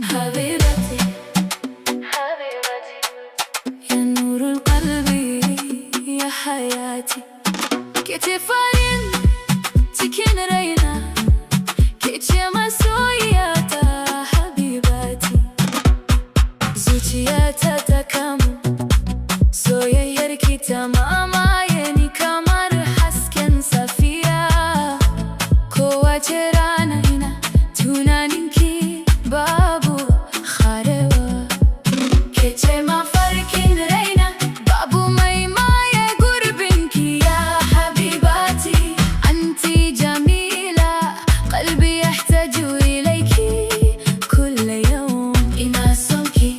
حبيبتي حبيبتي يا نور القلب يا حياتي كتفارين تكين رينا كتشما سوياتا حبيباتي زوجياتا تكامو soyayyar ki tamamaye ni kamar hasken safiya kowace rana ina tunaninki babu harewa ke ce mafarkin raina babu mai maye gurbinki ya habibati anti jamila qalbi yahtaju ilayki kulla yawm ina sonki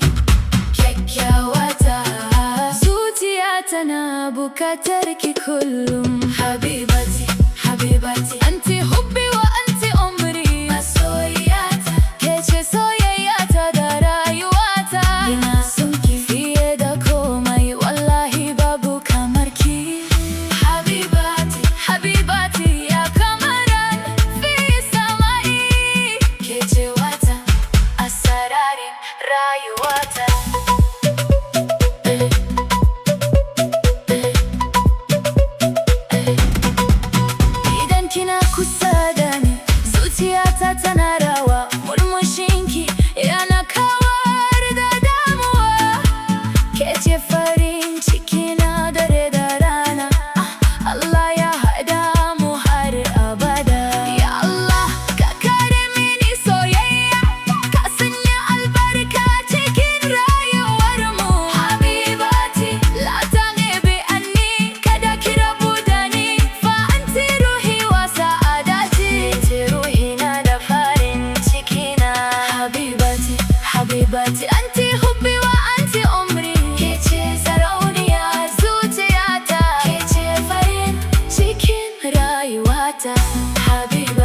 أنا بكترك كلهم حبيبتي حبيبتي أنت حبي وأنت عمري مسوياتا كيتشي سوياتا درايواتا يناسوكي في يدكومي والله بابو كمركي حبيبتي حبيبتي يا كمرا في سمائي كيتشي واتا أسرار رايواتا tana rawa murmushinki yana kawar da damuwa ke ce farin ciki na dare da rana Allah ya haɗa mu har abada ya Allah ka kare mini soyayya ka sanya albarka cikin rayuwar mu habibati la taghibi anni kada ki rabu da ni fa anti ruhi wa sa'adati حبيبتي أنت حبي وأنت عمري كيتشي سرونيا زوجياتا كيتشي فرين شيكين رايواتا حبيبتي